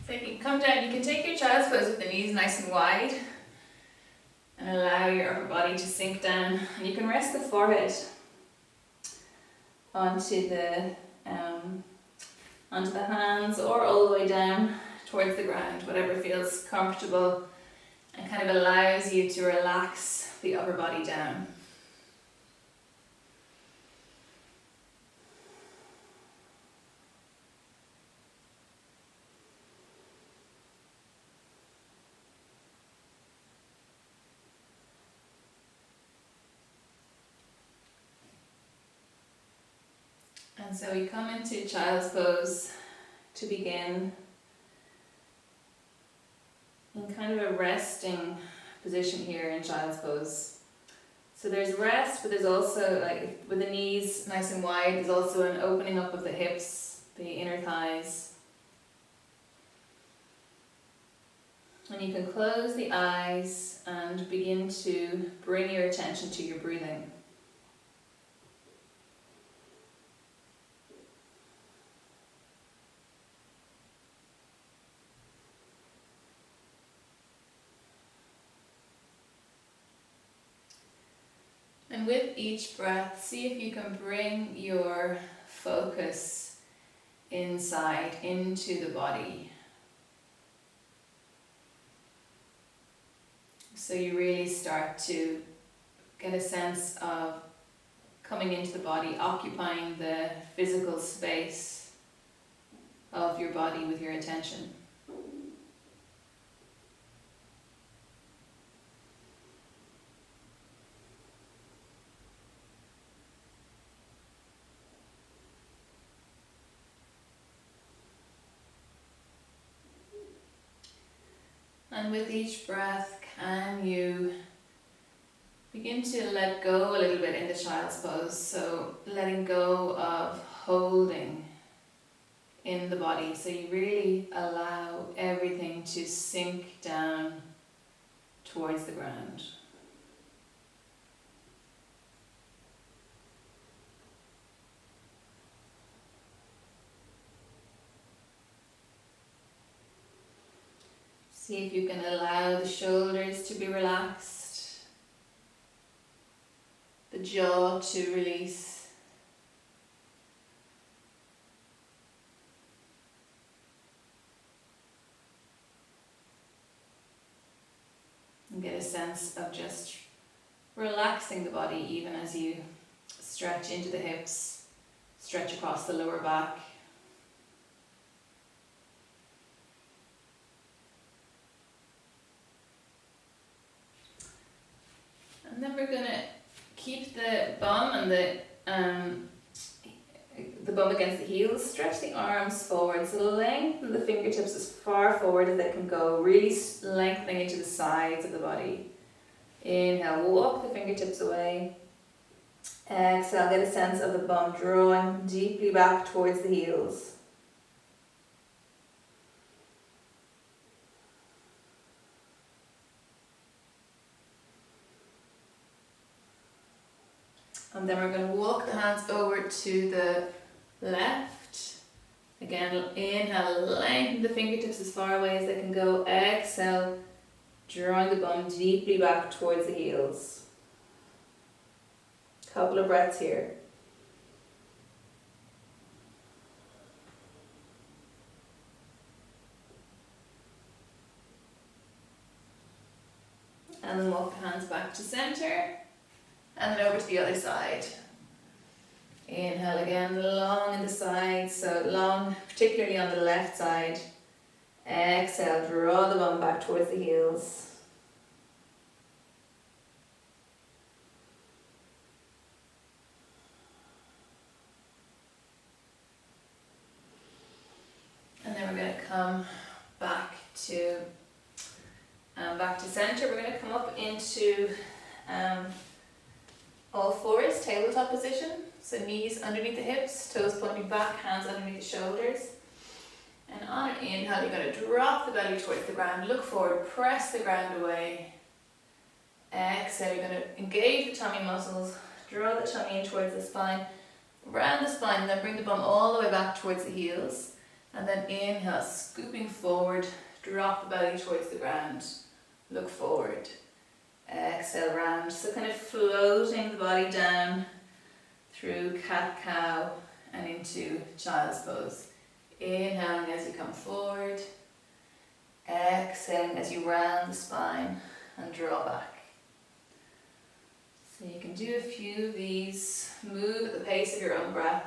So you can come down, you can take your child's pose with the knees nice and wide and allow your upper body to sink down. And you can rest the forehead onto the hands or all the way down towards the ground, whatever feels comfortable and kind of allows you to relax the upper body down. And so we come into child's pose to begin in kind of a resting position here in child's pose. So there's rest, but there's also, like with the knees nice and wide, there's also an opening up of the hips, the inner thighs. And you can close the eyes and begin to bring your attention to your breathing. And with each breath, see if you can bring your focus inside, into the body. So you really start to get a sense of coming into the body, occupying the physical space of your body with your attention. And with each breath, can you begin to let go a little bit in the child's pose? So letting go of holding in the body. So you really allow everything to sink down towards the ground. See if you can allow the shoulders to be relaxed, the jaw to release. And get a sense of just relaxing the body even as you stretch into the hips, stretch across the lower back. And then we're going to keep the bum and the bum against the heels. Stretch the arms forward. So lengthen the fingertips as far forward as they can go. Really lengthening into the sides of the body. Inhale, walk the fingertips away. Exhale, get a sense of the bum drawing deeply back towards the heels. And then we're going to walk the hands over to the left. Again, inhale, lengthen the fingertips as far away as they can go. Exhale, drawing the bum deeply back towards the heels. Couple of breaths here. And then walk the hands back to center. And then over to the other side. Inhale again, long in the sides, so long, particularly on the left side. Exhale, draw the bum back towards the heels. And then we're going to come back to center. We're going to come up into all fours, tabletop position. So knees underneath the hips, toes pointing back, hands underneath the shoulders. And on an inhale, you're going to drop the belly towards the ground. Look forward, press the ground away. Exhale, you're going to engage the tummy muscles. Draw the tummy in towards the spine. Round the spine, and then bring the bum all the way back towards the heels. And then inhale, scooping forward, drop the belly towards the ground, look forward. Exhale, round. So kind of floating the body down through cat-cow and into child's pose. Inhaling as you come forward, exhaling as you round the spine and draw back. So you can do a few of these, move at the pace of your own breath.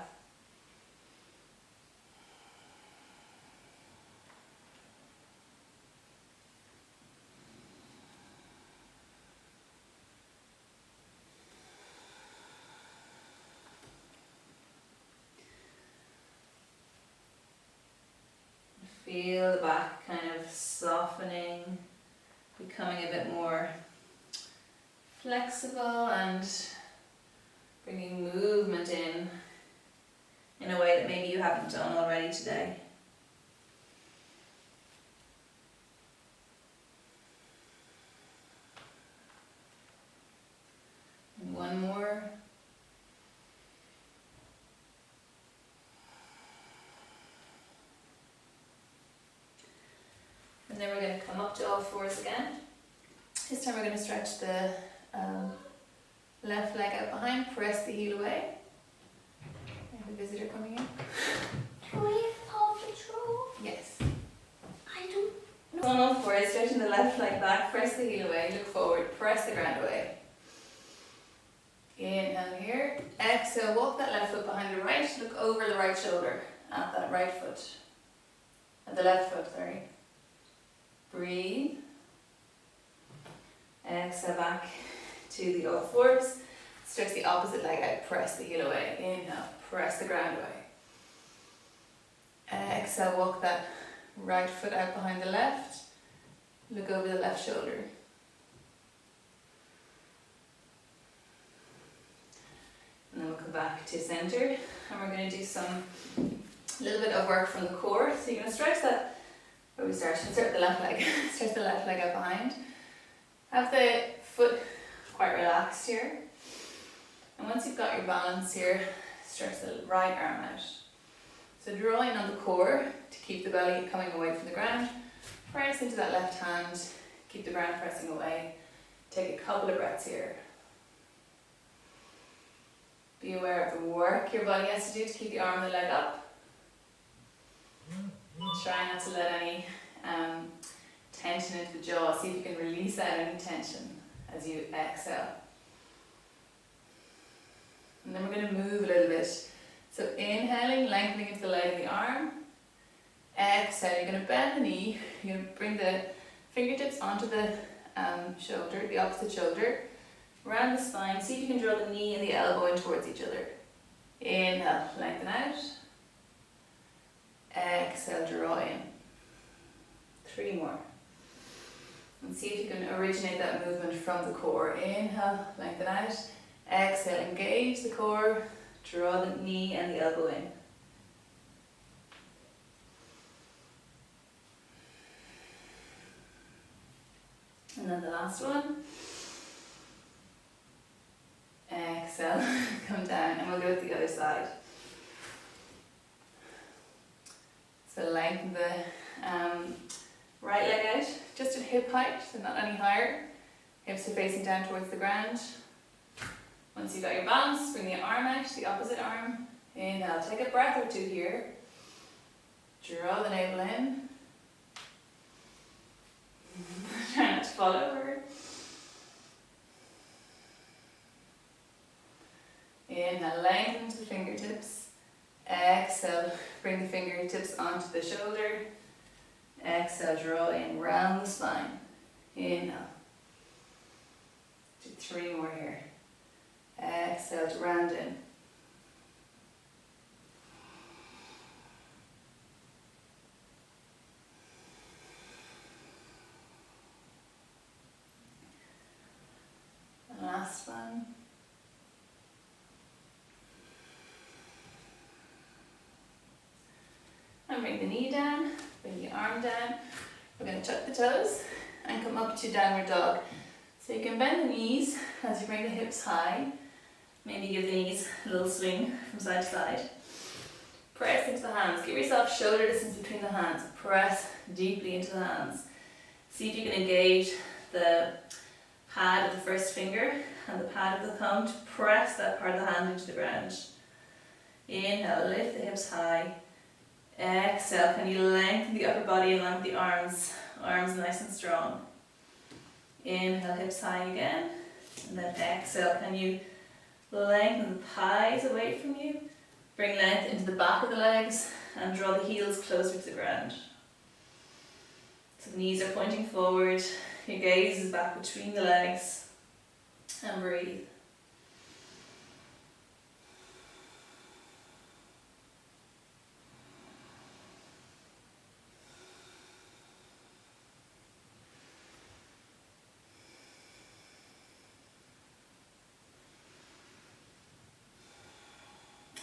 Feel the back kind of softening, becoming a bit more flexible and bringing movement in a way that maybe you haven't done already today. And one more. And then we're going to come up to all fours again. This time we're going to stretch the left leg out behind, press the heel away. I have a visitor coming in. Do we have Paw Patrol? Yes. I don't know. On all fours, stretching the left leg back, press the heel away, look forward, press the ground away. Inhale here. Exhale, walk that left foot behind the right, look over the right shoulder at that right foot. At the left foot, sorry. Breathe. Exhale back to the all fours. Stretch the opposite leg out, press the heel away. Inhale, press the ground away. Exhale, walk that right foot out behind the left. Look over the left shoulder. And then we'll come back to center. And we're going to do a little bit of work from the core. So you're going to stretch that. Where we start with the left leg. Stretch the left leg out behind. Have the foot quite relaxed here. And once you've got your balance here, stretch the right arm out. So draw in on the core to keep the belly coming away from the ground. Press into that left hand. Keep the ground pressing away. Take a couple of breaths here. Be aware of the work your body has to do to keep the arm and the leg up. Try not to let any tension into the jaw. See if you can release out any tension as you exhale. And then we're going to move a little bit. So inhaling, lengthening into the leg and the arm. Exhale, you're going to bend the knee. You're going to bring the fingertips onto the shoulder, the opposite shoulder. Round the spine. See if you can draw the knee and the elbow in towards each other. Inhale, lengthen out. Exhale, draw in. 3 more. And see if you can originate that movement from the core. Inhale, lengthen out. Exhale, engage the core. Draw the knee and the elbow in. And then the last one. Exhale, come down, and we'll go to the other side. So lengthen the right leg out, just at hip height, so not any higher. Hips are facing down towards the ground. Once you've got your balance, bring the arm out, the opposite arm. Inhale, take a breath or two here. Draw the navel in. Try not to fall over. Inhale, lengthen to the fingertips. Exhale, bring the fingertips onto the shoulder. Exhale, draw in, round the spine. Inhale. Do 3 more here. Exhale to round in. And last one. And bring the knee down, bring the arm down. We're going to tuck the toes and come up to downward dog. So you can bend the knees as you bring the hips high. Maybe give the knees a little swing from side to side. Press into the hands. Give yourself shoulder distance between the hands. Press deeply into the hands. See if you can engage the pad of the first finger and the pad of the thumb to press that part of the hand into the ground. Inhale, lift the hips high. Exhale, can you lengthen the upper body along with the arms? Arms nice and strong. Inhale, hips high again. And then exhale, can you lengthen the thighs away from you? Bring length into the back of the legs and draw the heels closer to the ground. So the knees are pointing forward, your gaze is back between the legs, and breathe.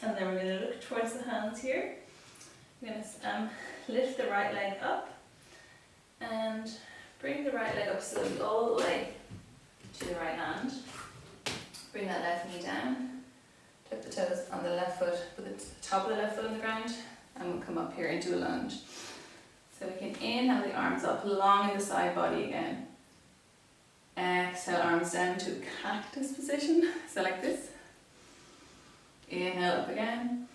And then we're going to look towards the hands here. We're going to lift the right leg up and bring the right leg up slowly all the way to the right hand. Bring that left knee down. Tuck the toes on the left foot, put the top of the left foot on the ground, and we'll come up here into a lunge. So we can inhale the arms up, long in the side body again. Exhale, arms down to a cactus position, so like this. Inhale up again.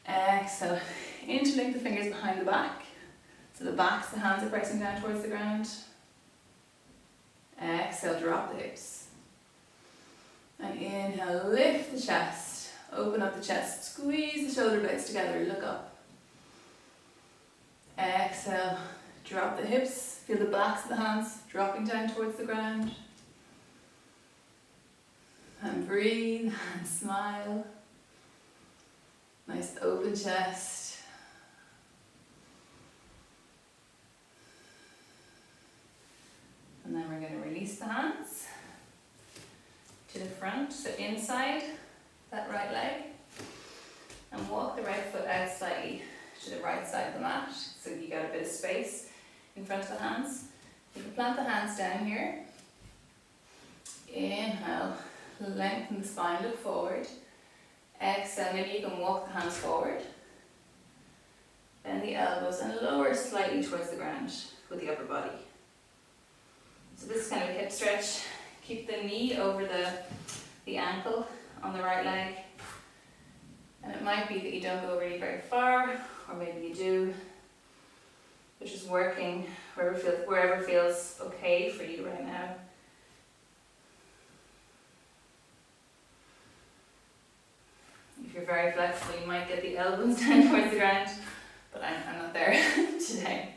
Exhale, interlink the fingers behind the back. So the backs, the hands are pressing down towards the ground. Exhale, drop the hips. And inhale, lift the chest. Open up the chest, squeeze the shoulder blades together, look up. Exhale, drop the hips. Feel the backs of the hands dropping down towards the ground. And breathe and smile. Nice open chest. And then we're going to release the hands to the front, so inside that right leg. And walk the right foot out slightly to the right side of the mat, so you got a bit of space in front of the hands. You can plant the hands down here. Inhale. Lengthen the spine, look forward. Exhale, maybe you can walk the hands forward. Bend the elbows and lower slightly towards the ground with the upper body. So this is kind of a hip stretch. Keep the knee over the ankle on the right leg. And it might be that you don't go really very far, or maybe you do. But just working wherever feels okay for you right now. If you're very flexible, you might get the elbows down towards the ground, but I'm not there today.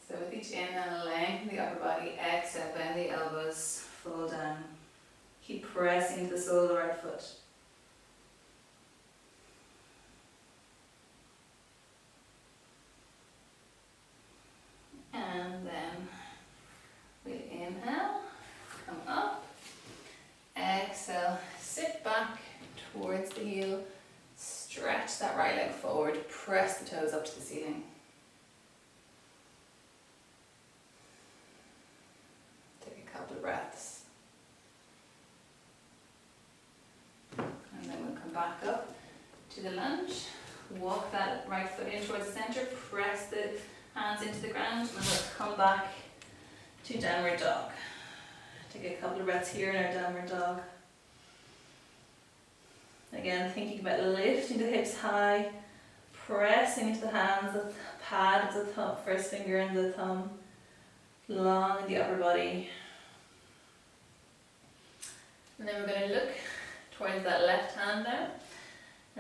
So with each inhale, lengthen the upper body. Exhale, bend the elbows, fall down. Keep pressing into the sole of the right foot. And then we inhale, come up. Exhale, sit back towards the heel, stretch that right leg forward, press the toes up to the ceiling. Take a couple of breaths. And then we'll come back up to the lunge. Walk that right foot in towards the center, press the hands into the ground, and we'll come back to downward dog. Take a couple of breaths here in our downward dog. Again, thinking about lifting the hips high, pressing into the hands, the pad of the thumb, first finger and the thumb, long in the upper body. And then we're going to look towards that left hand now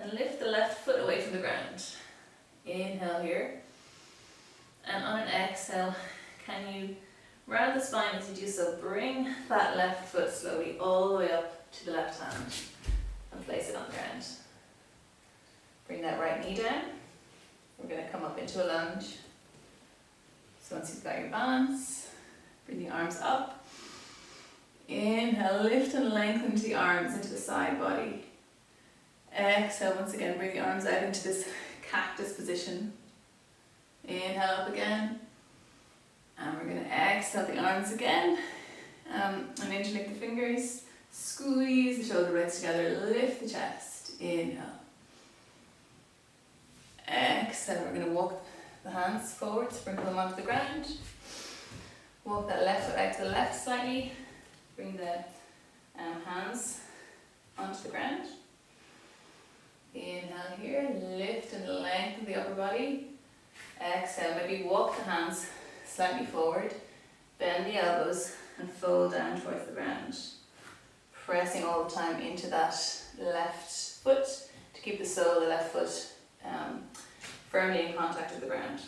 and lift the left foot away from the ground. Inhale here. And on an exhale, can you round the spine as you do so? Bring that left foot slowly all the way up to the left hand and place it on the ground. Bring that right knee down. We're going to come up into a lunge. So once you've got your balance, bring the arms up. Inhale, lift and lengthen the arms into the side body. Exhale, once again, bring the arms out into this cactus position. Inhale up again. And we're going to exhale the arms again. And interlink the fingers. Squeeze the shoulder blades together, lift the chest, inhale. Exhale, we're going to walk the hands forward, sprinkle them onto the ground. Walk that left foot out to the left slightly. Bring the hands onto the ground. Inhale here, lift and lengthen the upper body. Exhale, maybe walk the hands slightly forward, bend the elbows and fold down towards the ground. Pressing all the time into that left foot to keep the sole of the left foot firmly in contact with the ground.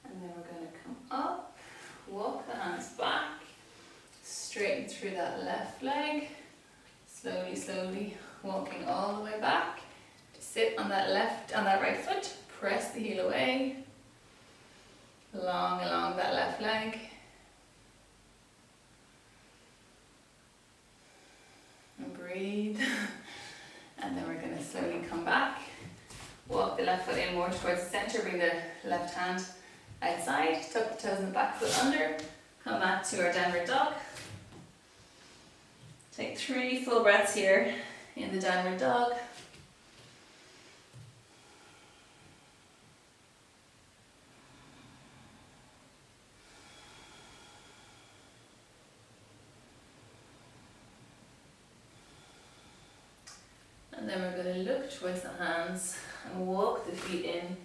And then we're going to come up, walk the hands back, straighten through that left leg, slowly, slowly walking all the way back. Sit on that right foot, press the heel away, along that left leg. And breathe. And then we're going to slowly come back. Walk the left foot in more towards the center, bring the left hand outside, tuck the toes in the back foot under, come back to our downward dog. Take 3 full breaths here in the downward dog. And then we're going to look towards the hands and walk the feet in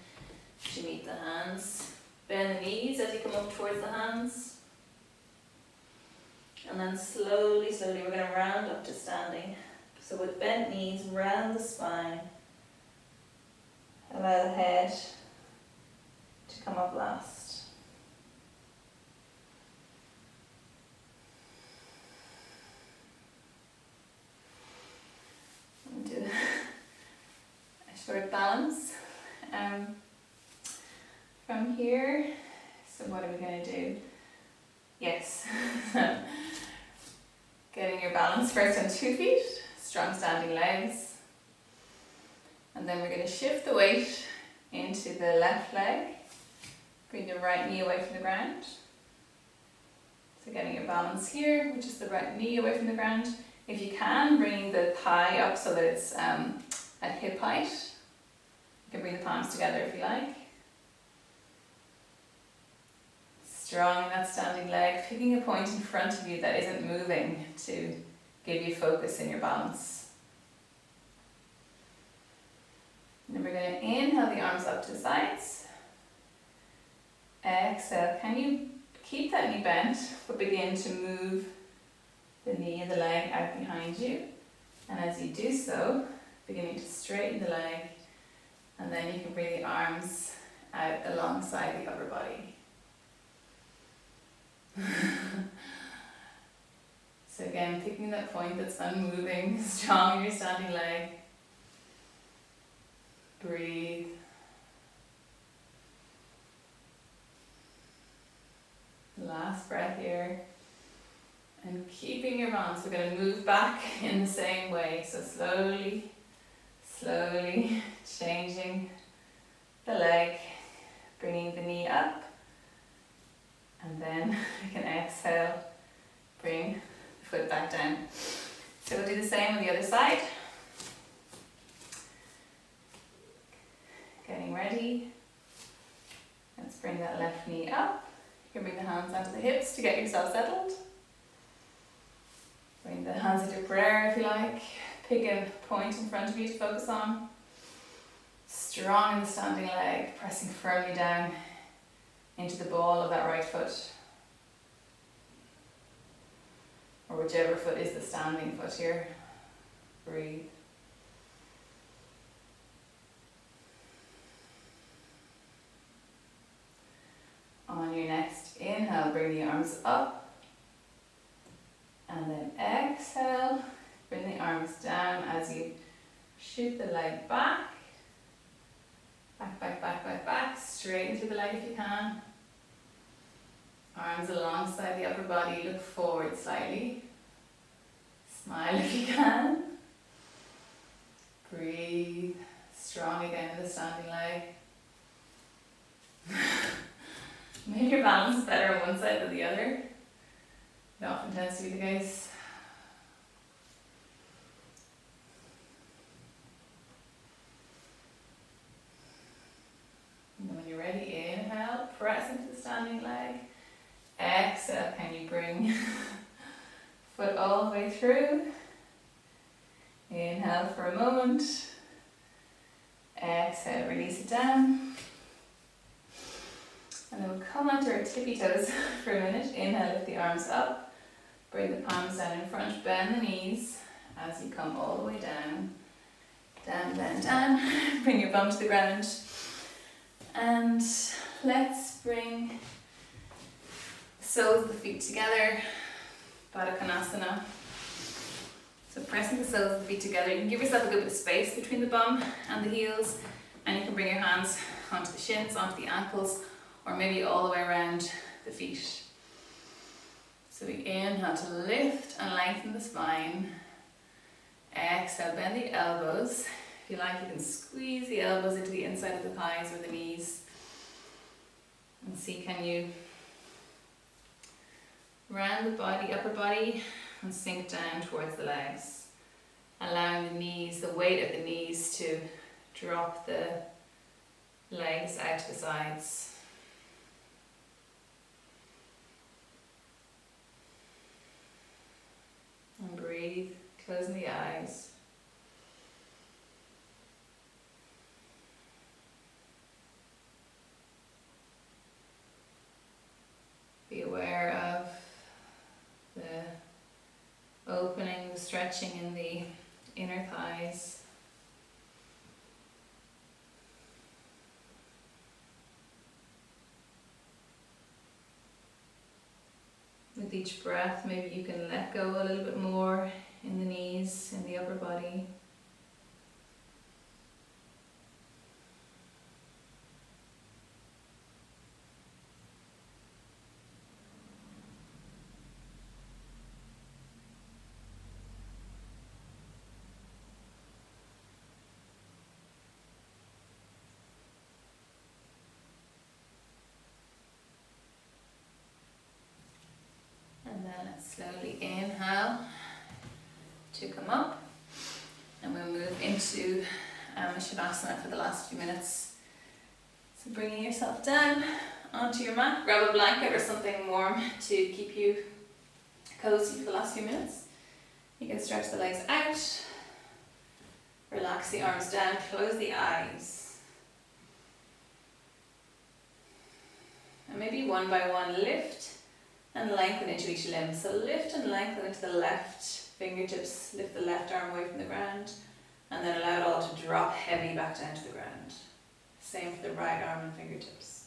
to meet the hands. Bend the knees as you come up towards the hands. And then slowly, slowly we're going to round up to standing. So with bent knees, round the spine. Allow the head to come up last. And do a short balance from here. So what are we going to do? Yes. Getting your balance first on 2 feet, strong standing legs. And then we're going to shift the weight into the left leg. Bring the right knee away from the ground. So getting your balance here, which is the right knee away from the ground. If you can, bring the thigh up so that it's at hip height. You can bring the palms together if you like. Strong in that standing leg, picking a point in front of you that isn't moving to give you focus in your balance. And then we're going to inhale the arms up to the sides. Exhale, can you keep that knee bent, but begin to move the knee and the leg out behind you. And as you do so, beginning to straighten the leg, and then you can bring the arms out alongside the upper body. So again, picking that point that's unmoving, strong in your standing leg. Breathe. Last breath here. And keeping your balance, we're going to move back in the same way. So slowly, slowly changing the leg, bringing the knee up. And then we can exhale, bring the foot back down. So we'll do the same on the other side. Getting ready. Let's bring that left knee up. You can bring the hands onto the hips to get yourself settled. Bring the hands into prayer if you like. Pick a point in front of you to focus on. Strong in the standing leg, pressing firmly down into the ball of that right foot. Or whichever foot is the standing foot here. Breathe. On your next inhale, bring the arms up. And then exhale, bring the arms down as you shoot the leg back. Back, back, back, back, back. Straighten through the leg if you can. Arms alongside the upper body, look forward slightly. Smile if you can. Breathe. Strong again in the standing leg. Maybe your balance is better on one side than the other. It often tends to be the case. And then when you're ready, inhale, press into the standing leg. Exhale, can you bring foot all the way through? Inhale for a moment. Exhale, release it down. And then we'll come onto our tippy toes for a minute. Inhale, lift the arms up. Bring the palms down in front. Bend the knees as you come all the way down. Down, down, down. Bring your bum to the ground. And let's bring the soles of the feet together. Baddha Konasana. So pressing the soles of the feet together. You can give yourself a good bit of space between the bum and the heels. And you can bring your hands onto the shins, onto the ankles, or maybe all the way around the feet. So we inhale to lift and lengthen the spine. Exhale, bend the elbows. If you like, you can squeeze the elbows into the inside of the thighs or the knees. And see, can you round the body, upper body, and sink down towards the legs. Allowing the knees, the weight of the knees to drop the legs out to the sides. And breathe, closing the eyes. Be aware of the opening, the stretching in the inner thighs. With each breath, maybe you can let go a little bit more in the knees, in the upper body. And then let's slowly inhale to come up, and we'll move into Shavasana for the last few minutes. So bringing yourself down onto your mat, grab a blanket or something warm to keep you cozy for the last few minutes. You can stretch the legs out, relax the arms down, close the eyes. And maybe one by one lift and lengthen into each limb. So lift and lengthen into the left fingertips, lift the left arm away from the ground, and then allow it all to drop heavy back down to the ground. Same for the right arm and fingertips.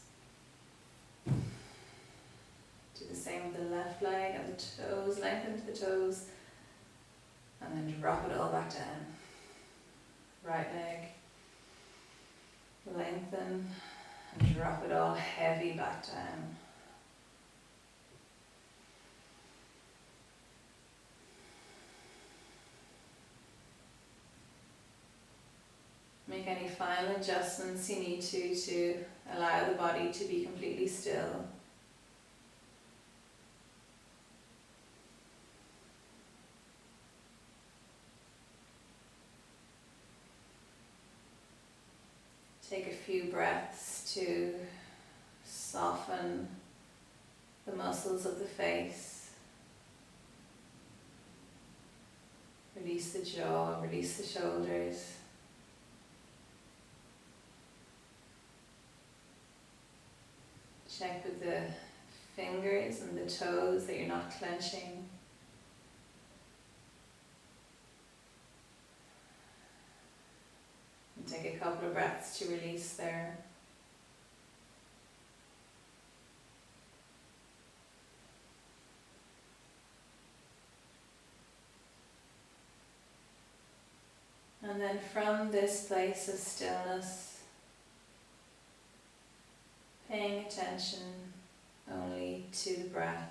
Do the same with the left leg and the toes, lengthen into the toes, and then drop it all back down. Right leg, lengthen, and drop it all heavy back down. Make any final adjustments you need to allow the body to be completely still. Take a few breaths to soften the muscles of the face. Release the jaw, release the shoulders. Check with the fingers and the toes that you're not clenching. And take a couple of breaths to release there. And then from this place of stillness, paying attention, only to the breath.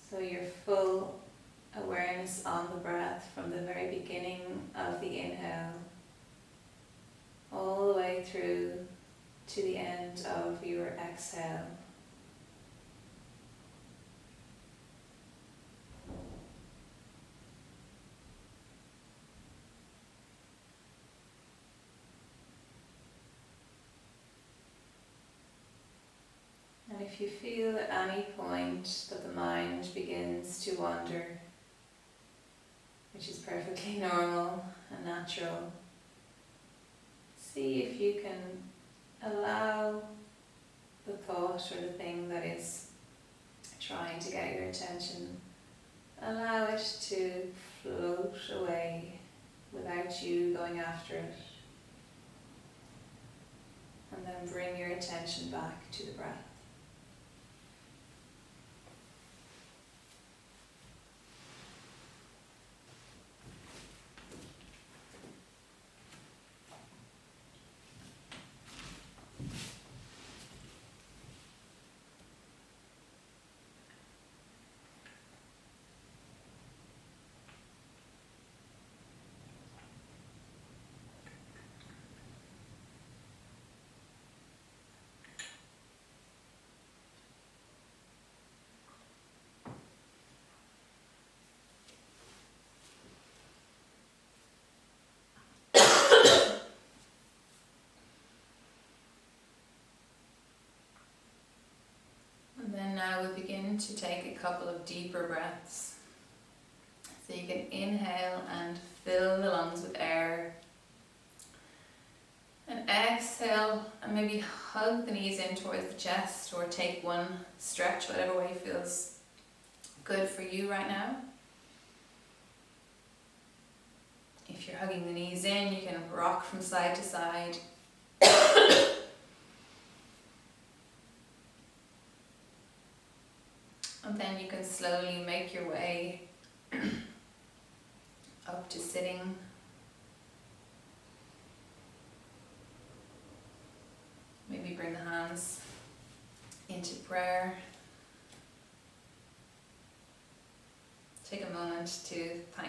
So your full awareness on the breath from the very beginning of the inhale all the way through to the end of your exhale. And if you feel at any point that the mind begins to wander, which is perfectly normal and natural, see if you can allow the thought or the thing that is trying to get your attention, allow it to float away without you going after it. And then bring your attention back to the breath. And then now we begin to take a couple of deeper breaths. So you can inhale and fill the lungs with air. And exhale and maybe hug the knees in towards the chest or take one stretch, whatever way feels good for you right now. If you're hugging the knees in, you can rock from side to side. And then you can slowly make your way up to sitting. Maybe bring the hands into prayer. Take a moment to thank